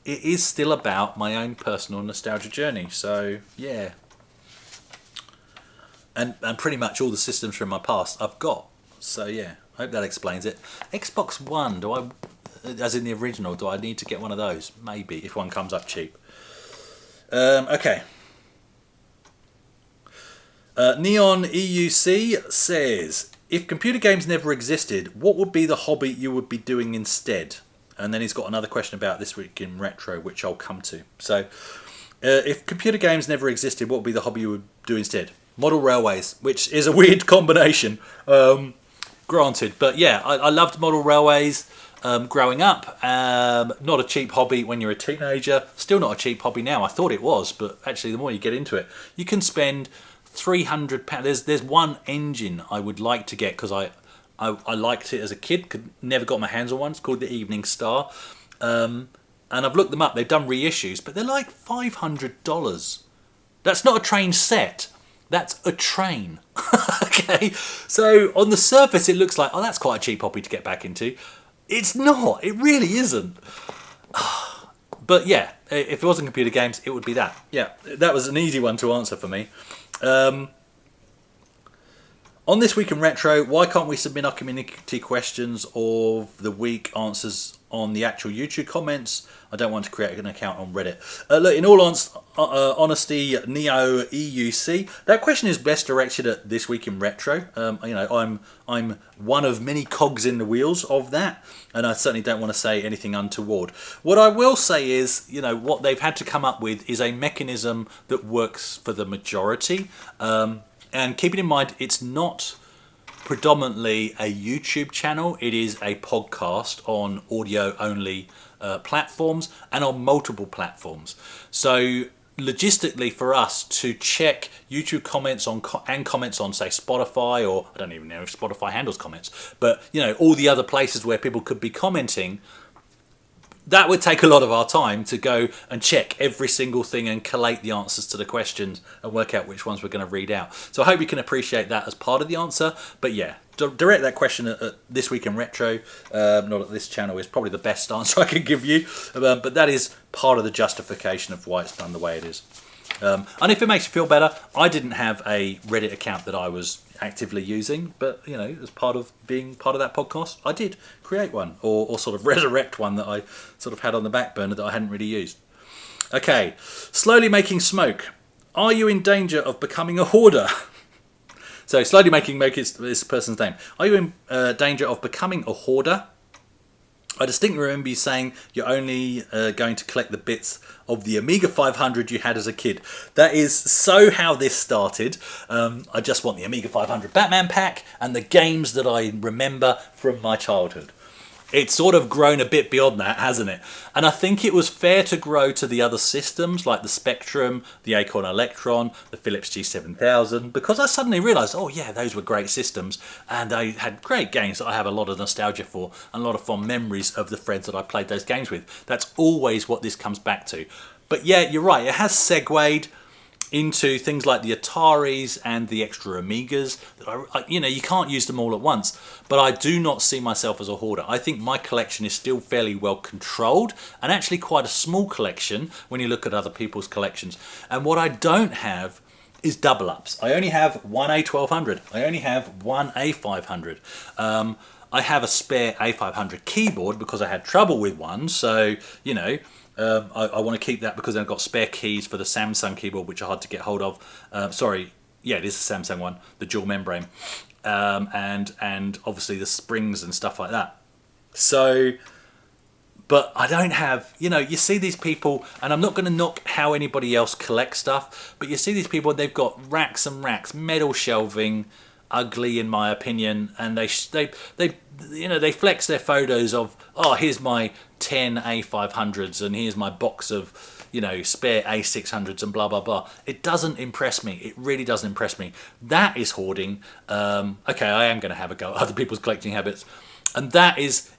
S1: it is still about my own personal nostalgia journey. So, yeah. And pretty much all the systems from my past I've got. So, yeah, I hope that explains it. Xbox One, as in the original, do I need to get one of those? Maybe, if one comes up cheap. Okay. Neon EUC says, if computer games never existed, what would be the hobby you would be doing instead? And then he's got another question about This Week in Retro, which I'll come to. So, if computer games never existed, what would be the hobby you would do instead? Model railways, which is a weird combination, granted. But yeah, I loved model railways growing up. Not a cheap hobby when you're a teenager. Still not a cheap hobby now. I thought it was, but actually the more you get into it, you can spend £300. There's one engine I would like to get because I liked it as a kid. Never got my hands on one. It's called the Evening Star. And I've looked them up. They've done reissues, but they're like $500. That's not a train set. That's a train. Okay, so on the surface it looks like, oh, that's quite a cheap hobby to get back into. It's not. It really isn't. But yeah, if it wasn't computer games, it would be that. Yeah, that was an easy one to answer for me. On This Week in Retro, why can't we submit our community questions of the week answers on the actual YouTube comments? I don't want to create an account on Reddit. Look, in all honesty, Neo EUC, that question is best directed at This Week in Retro. You know, I'm one of many cogs in the wheels of that, and I certainly don't want to say anything untoward. What I will say is, you know, what they've had to come up with is a mechanism that works for the majority. And keeping in mind, it's not predominantly a YouTube channel. It is a podcast on audio-only platforms and on multiple platforms. So logistically, for us to check YouTube comments on and comments on, say, Spotify, or I don't even know if Spotify handles comments, but you know, all the other places where people could be commenting, that would take a lot of our time to go and check every single thing and collate the answers to the questions and work out which ones we're going to read out. So I hope you can appreciate that as part of the answer. But yeah, direct that question at This Week in Retro, not at this channel, is probably the best answer I can give you. But that is part of the justification of why it's done the way it is. And if it makes you feel better, I didn't have a Reddit account that I was actively using, but you know, as part of being part of that podcast, I did create one, or sort of resurrect one that I sort of had on the back burner that I hadn't really used. Okay, slowly making smoke. Are you in danger of becoming a hoarder? So slowly making smoke is this person's name. Are you in danger of becoming a hoarder? I distinctly remember you saying you're only going to collect the bits of the Amiga 500 you had as a kid. That is so how this started. I just want the Amiga 500 Batman pack and the games that I remember from my childhood. It's sort of grown a bit beyond that, hasn't it? And I think it was fair to grow to the other systems like the Spectrum, the Acorn Electron, the Philips G7000, because I suddenly realised, oh yeah, those were great systems, and they had great games that I have a lot of nostalgia for and a lot of fond memories of the friends that I played those games with. That's always what this comes back to. But yeah, you're right, it has segued into things like the Ataris and the extra Amigas. You know, you can't use them all at once, but I do not see myself as a hoarder. I think my collection is still fairly well controlled, and actually quite a small collection when you look at other people's collections. And what I don't have is double ups. I only have one A1200. I only have one A500. I have a spare A500 keyboard because I had trouble with one, so you know, I want to keep that because I've got spare keys for the Samsung keyboard, which are hard to get hold of. Sorry, yeah, it is the Samsung one, the dual membrane, and obviously the springs and stuff like that. So, but I don't have, you know, you see these people, and I'm not going to knock how anybody else collects stuff, but you see these people, they've got racks and racks, metal shelving, ugly in my opinion, and they you know, they flex their photos of, oh, here's my 10 A500s and here's my box of, you know, spare A600s and blah blah blah. It doesn't impress me. It really doesn't impress me. That is hoarding. Okay, I am going to have a go at other people's collecting habits, and that is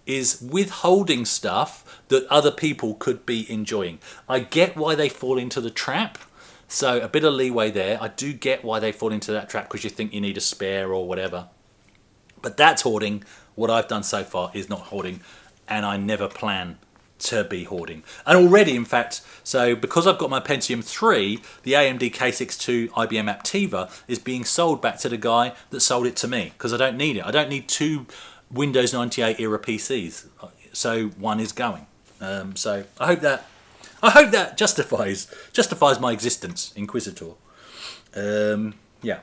S1: withholding stuff that other people could be enjoying. I get why they fall into the trap. So a bit of leeway there. I do get why they fall into that trap, because you think you need a spare or whatever. But that's hoarding. What I've done so far is not hoarding, and I never plan to be hoarding. And already, in fact, so because I've got my Pentium 3, the AMD K62 IBM Aptiva is being sold back to the guy that sold it to me, because I don't need it. I don't need two Windows 98 era PCs. So one is going. So I hope that justifies my existence, Inquisitor. Yeah.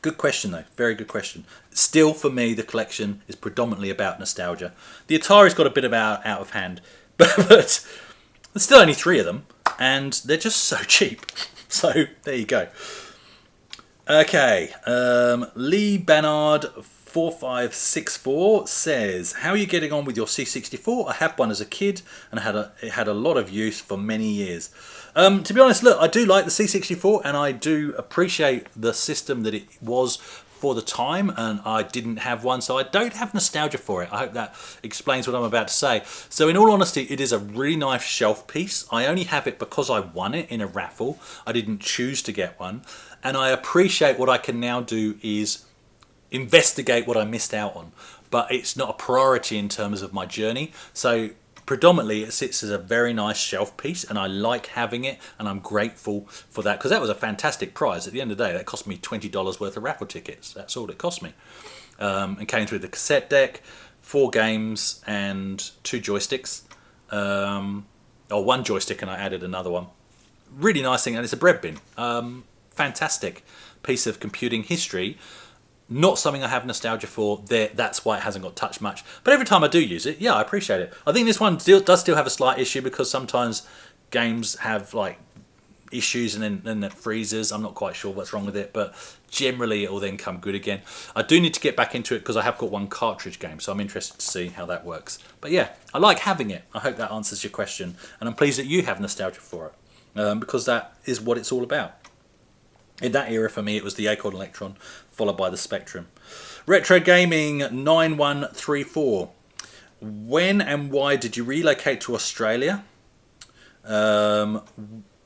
S1: Good question though, very good question. Still, for me, the collection is predominantly about nostalgia. The Atari's got a bit out of hand, but there's still only 3 of them, and they're just so cheap. So there you go. Okay, Lee Bannard 4564 says, how are you getting on with your C64? I had one as a kid and it had a lot of use for many years. To be honest, look, I do like the C64 and I do appreciate the system that it was for the time, and I didn't have one, so I don't have nostalgia for it. I hope that explains what I'm about to say. So in all honesty, it is a really nice shelf piece. I only have it because I won it in a raffle. I didn't choose to get one. And I appreciate what I can now do is investigate what I missed out on. But it's not a priority in terms of my journey. So predominantly it sits as a very nice shelf piece, and I like having it, and I'm grateful for that, because that was a fantastic prize. At the end of the day, that cost me $20 worth of raffle tickets. That's all it cost me. And came through the cassette deck, 4 games and 2 joysticks. Or 1 joystick, and I added another one. Really nice thing, and it's a bread bin. Fantastic piece of computing history. Not something I have nostalgia for. That's why it hasn't got touched much. But every time I do use it, yeah, I appreciate it. I think this one does still have a slight issue, because sometimes games have like issues and then it freezes. I'm not quite sure what's wrong with it, but generally it will then come good again. I do need to get back into it, because I have got 1 cartridge game, so I'm interested to see how that works. But yeah, I like having it. I hope that answers your question, and I'm pleased that you have nostalgia for it, because that is what it's all about. In that era for me, it was the Acorn Electron, followed by the Spectrum. Retro Gaming 9134. When and why did you relocate to Australia? I'll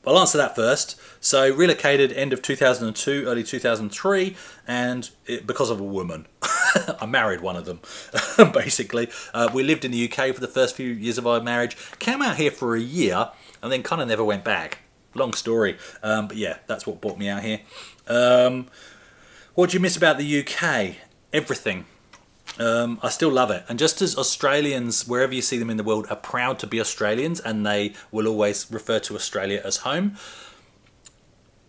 S1: answer that first. So relocated end of 2002, early 2003, and because of a woman. I married one of them, basically. We lived in the UK for the first few years of our marriage, came out here for a year, and then kind of never went back. Long story, but yeah, that's what brought me out here. What do you miss about the UK? Everything. I still love it. And just as Australians, wherever you see them in the world, are proud to be Australians, and they will always refer to Australia as home,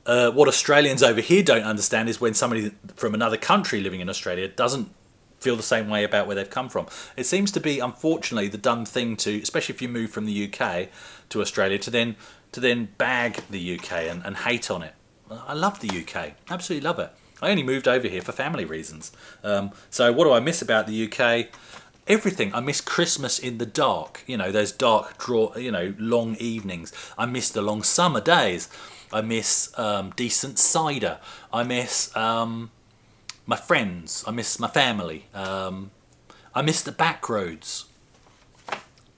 S1: what Australians over here don't understand is when somebody from another country living in Australia doesn't feel the same way about where they've come from. It seems to be, unfortunately, the done thing to, especially if you move from the UK to Australia, to then bag the UK and hate on it. I love the UK. Absolutely love it. I only moved over here for family reasons. So what do I miss about the UK? Everything. I miss Christmas in the dark. You know, those dark, long evenings. I miss the long summer days. I miss decent cider. I miss my friends. I miss my family. I miss the back roads.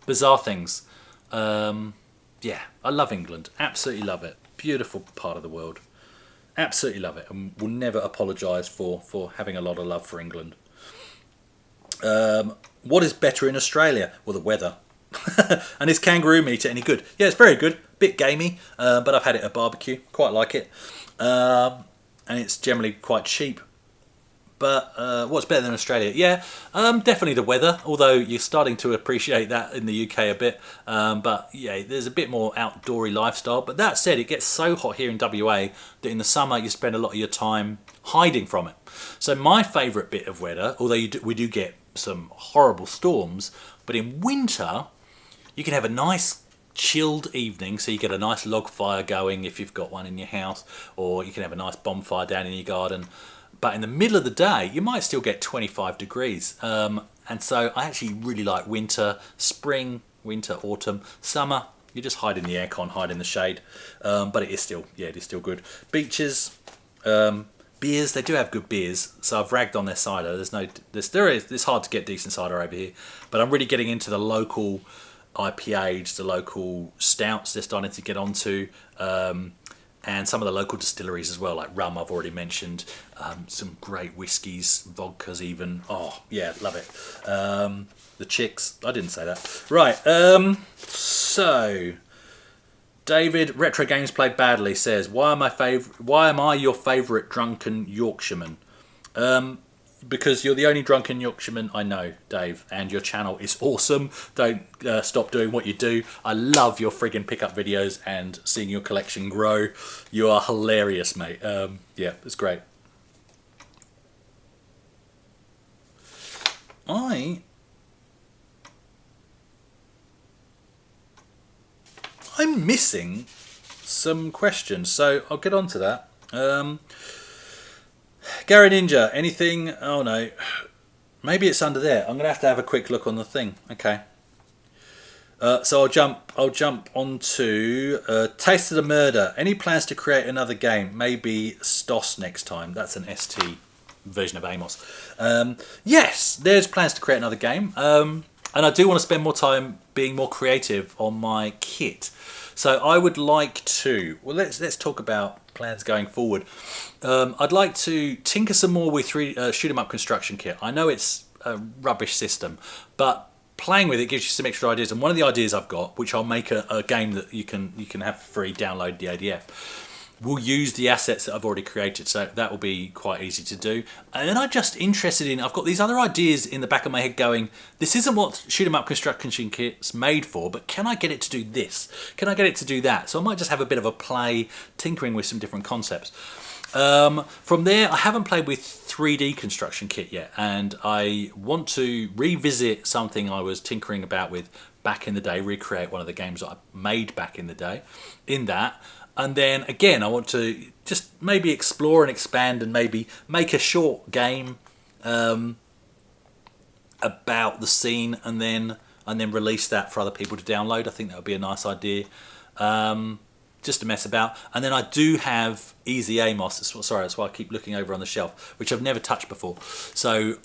S1: Bizarre things. Yeah, I love England. Absolutely love it. Beautiful part of the world. Absolutely love it, and will never apologise for having a lot of love for England. What is better in Australia? Well, the weather. And is kangaroo meat any good? Yeah, it's very good. Bit gamey, but I've had it at barbecue. Quite like it. And it's generally quite cheap. But what's better than Australia? Yeah, definitely the weather, although you're starting to appreciate that in the UK a bit. But yeah, there's a bit more outdoory lifestyle. But that said, it gets so hot here in WA that in the summer you spend a lot of your time hiding from it. So my favourite bit of weather, although we do get some horrible storms, but in winter you can have a nice chilled evening, so you get a nice log fire going if you've got one in your house, or you can have a nice bonfire down in your garden. But in the middle of the day, you might still get 25 degrees. And so I actually really like winter, spring, winter, autumn, summer. You just hide in the aircon, hide in the shade. But it is still good. Beaches, beers, they do have good beers. So I've ragged on their cider. It's hard to get decent cider over here. But I'm really getting into the local IPAs, the local stouts they're starting to get onto. And some of the local distilleries as well, like rum I've already mentioned, some great whiskies, vodkas even. Oh, yeah, love it. The chicks, I didn't say that. Right, so David, Retro Games Played Badly, says, why am I your favourite drunken Yorkshireman? Because you're the only drunken Yorkshireman I know, Dave, and your channel is awesome. Don't stop doing what you do. I love your friggin' pickup videos and seeing your collection grow. You are hilarious, mate. Yeah, it's great. I'm missing some questions, so I'll get on to that. Gary Ninja, anything? Oh no, maybe it's under there. I'm gonna have to have a quick look on the thing. Okay. So I'll jump onto Taste of the Murder. Any plans to create another game? Maybe STOS next time. That's an ST version of Amos. Yes, there's plans to create another game. And I do want to spend more time being more creative on my kit. So I would like to, well, let's talk about plans going forward. I'd like to tinker some more with shoot 'em up construction kit. I know it's a rubbish system, but playing with it gives you some extra ideas. And one of the ideas I've got, which I'll make a game that you can have free, download the ADF. We'll use the assets that I've already created, so that will be quite easy to do. And then I'm just interested in, I've got these other ideas in the back of my head going, this isn't what shoot 'em up construction kit's made for, but can I get it to do this? Can I get it to do that? So I might just have a bit of a play, tinkering with some different concepts. From there, I haven't played with 3D construction kit yet, and I want to revisit something I was tinkering about with back in the day, recreate one of the games that I made back in the day in that. And then again, I want to just maybe explore and expand and maybe make a short game about the scene and then release that for other people to download. I think that would be a nice idea. Just to mess about. And then I do have Easy Amos. That's why I keep looking over on the shelf, which I've never touched before. So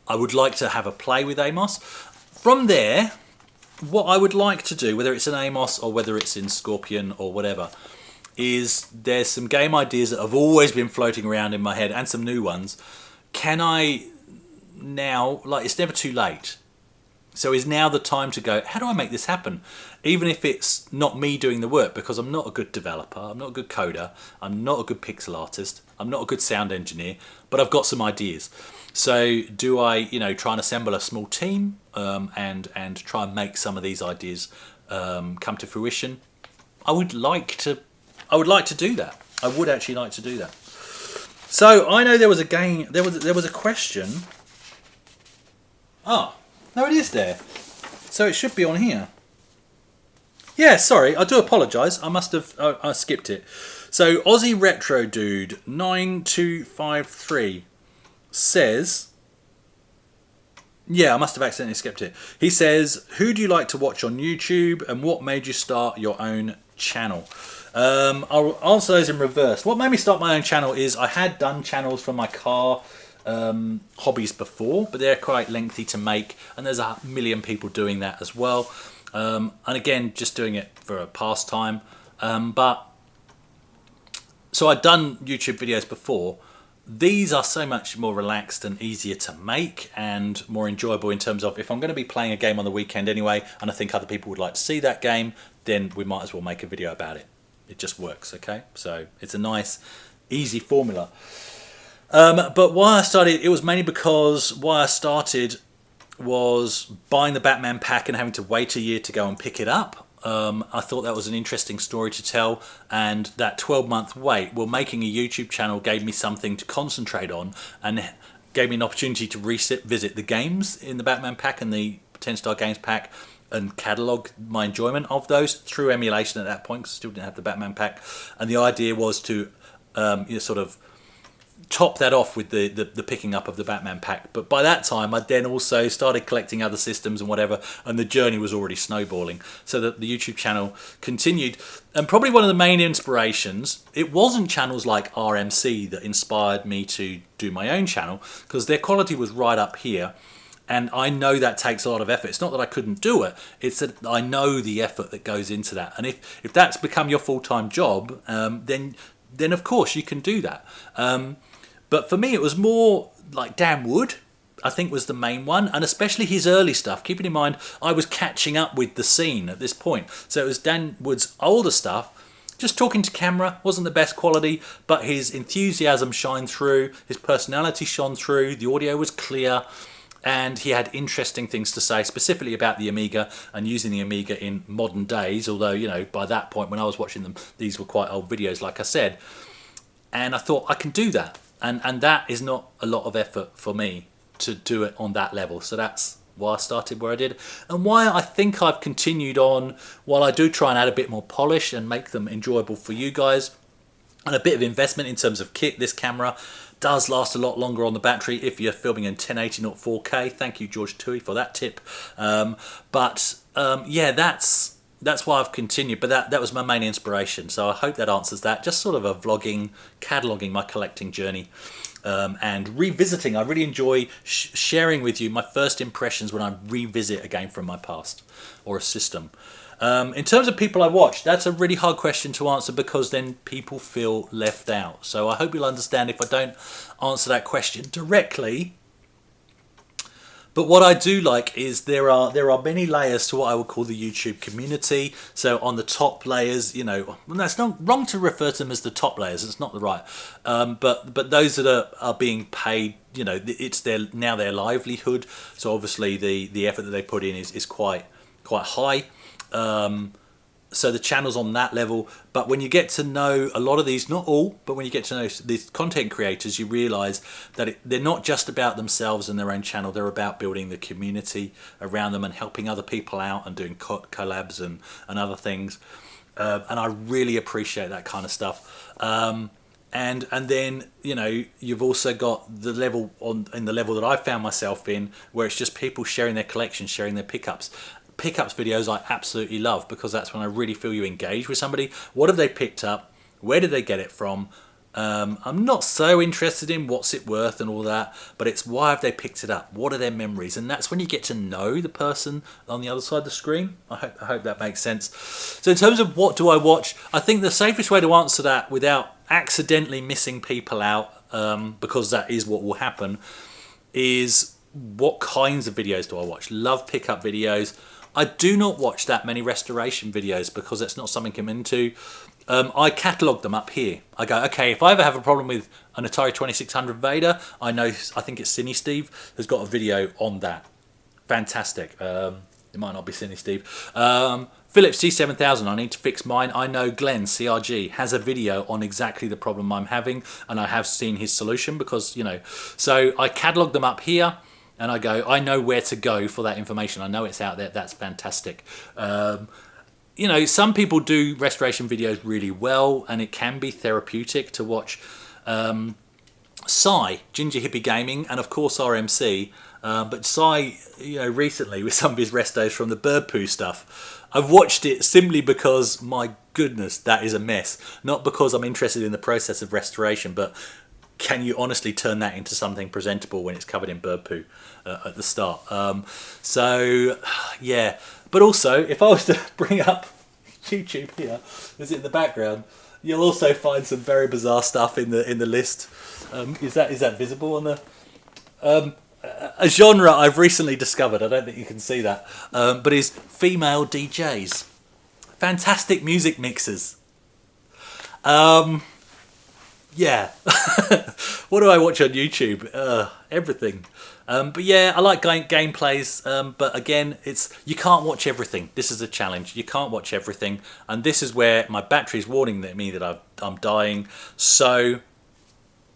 S1: I would like to have a play with Amos. From there, what I would like to do, whether it's in Amos or whether it's in Scorpion or whatever, is there's some game ideas that have always been floating around in my head and some new ones. Can I now, like, it's never too late. So is now the time to go, how do I make this happen? Even if it's not me doing the work, because I'm not a good developer, I'm not a good coder, I'm not a good pixel artist, I'm not a good sound engineer, but I've got some ideas. So do I, try and assemble a small team and try and make some of these ideas come to fruition? I would like to do that. I would actually like to do that. So I know there was a game, there was a question. Ah, no, it is there. So it should be on here. Yeah, sorry, I do apologise. I must have I skipped it. So Aussie Retro Dude 9253 says, yeah, I must have accidentally skipped it. He says, who do you like to watch on YouTube and what made you start your own channel? I'll answer those in reverse. What made me start my own channel is I had done channels for my car hobbies before, but they're quite lengthy to make, and there's a million people doing that as well. And again, just doing it for a pastime. So I'd done YouTube videos before. These are so much more relaxed and easier to make and more enjoyable in terms of if I'm going to be playing a game on the weekend anyway, and I think other people would like to see that game, then we might as well make a video about it. It just works, okay? So it's a nice, easy formula. But why I started, it was mainly because why I started was buying the Batman pack and having to wait a year to go and pick it up. I thought that was an interesting story to tell, and that 12-month wait, well, making a YouTube channel gave me something to concentrate on and gave me an opportunity to revisit the games in the Batman pack and the 10-star games pack and catalogue my enjoyment of those through emulation at that point, because I still didn't have the Batman pack. And the idea was to sort of top that off with the picking up of the Batman pack. But by that time I then also started collecting other systems and whatever, and the journey was already snowballing, so that the YouTube channel continued. And probably one of the main inspirations, it wasn't channels like RMC that inspired me to do my own channel, because their quality was right up here, and I know that takes a lot of effort. It's not that I couldn't do it, it's that I know the effort that goes into that. And if that's become your full-time job, then of course you can do that. But for me, it was more like Dan Wood, I think, was the main one, and especially his early stuff. Keeping in mind, I was catching up with the scene at this point. So it was Dan Wood's older stuff. Just talking to camera wasn't the best quality, but his enthusiasm shined through, his personality shone through, the audio was clear, and he had interesting things to say, specifically about the Amiga and using the Amiga in modern days, although, by that point when I was watching them, these were quite old videos, like I said. And I thought, I can do that. And that is not a lot of effort for me to do it on that level. So that's why I started where I did, and why I think I've continued on, while I do try and add a bit more polish and make them enjoyable for you guys, and a bit of investment in terms of kit. This camera does last a lot longer on the battery if you're filming in 1080 not 4K. Thank you, George Tui, for that tip. Yeah, that's why I've continued, but that was my main inspiration. So I hope that answers that. Just sort of a vlogging, cataloguing my collecting journey, and revisiting. I really enjoy sharing with you my first impressions when I revisit a game from my past or a system. In terms of people I watch, that's a really hard question to answer because then people feel left out. So I hope you'll understand if I don't answer that question directly. But what I do like is there are many layers to what I would call the YouTube community. So on the top layers, you know, and that's not wrong to refer to them as the top layers. It's not the right. But those that are being paid, you know, it's now their livelihood. So obviously the effort that they put in is quite high. So the channel's on that level, but when you get to know a lot of these, not all, but when you get to know these content creators, you realize that they're not just about themselves and their own channel, they're about building the community around them and helping other people out and doing collabs and other things. And I really appreciate that kind of stuff. And then, you know, you've also got the level in the level that I found myself in, where it's just people sharing their collections, sharing their pickups videos. I absolutely love, because that's when I really feel you engage with somebody. What have they picked up? Where did they get it from? I'm not so interested in what's it worth and all that, but it's why have they picked it up? What are their memories? And that's when you get to know the person on the other side of the screen. I hope that makes sense. So in terms of what do I watch, I think the safest way to answer that without accidentally missing people out, because that is what will happen, is what kinds of videos do I watch? Love pickup videos. I do not watch that many restoration videos because that's not something I'm into. I catalogue them up here. I go, okay, if I ever have a problem with an Atari 2600 Vader, I think it's Cine Steve has got a video on that. Fantastic. It might not be Cine Steve. Philips G7000, I need to fix mine. I know Glenn, CRG, has a video on exactly the problem I'm having, and I have seen his solution because, you know, so I catalogue them up here. And I go, I know where to go for that information. I know it's out there. That's fantastic. You know, some people do restoration videos really well, and it can be therapeutic to watch. Cy, Ginger Hippie Gaming, and of course RMC. But Cy, you know, recently with some of his restos from the bird poo stuff, I've watched it simply because, my goodness, that is a mess. Not because I'm interested in the process of restoration, but can you honestly turn that into something presentable when it's covered in bird poo at the start? So, yeah. But also, if I was to bring up YouTube here, is it in the background, you'll also find some very bizarre stuff in the list. Is that visible on the... a genre I've recently discovered, I don't think you can see that, but is female DJs. Fantastic music mixers. Yeah. What do I watch on YouTube? Everything. But yeah, I like gameplays. But again, you can't watch everything. This is a challenge. You can't watch everything, and this is where my battery's warning me that I'm dying. So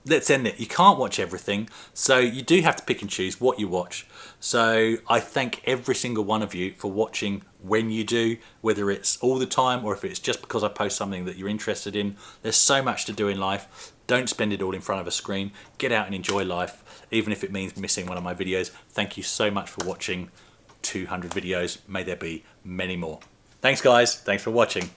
S1: let's end it. You can't watch everything, so you do have to pick and choose what you watch. So I thank every single one of you for watching when you do, whether it's all the time or if it's just because I post something that you're interested in. There's so much to do in life. Don't spend it all in front of a screen. Get out and enjoy life, even if it means missing one of my videos. Thank you so much for watching 200 videos. May there be many more. Thanks guys. Thanks for watching.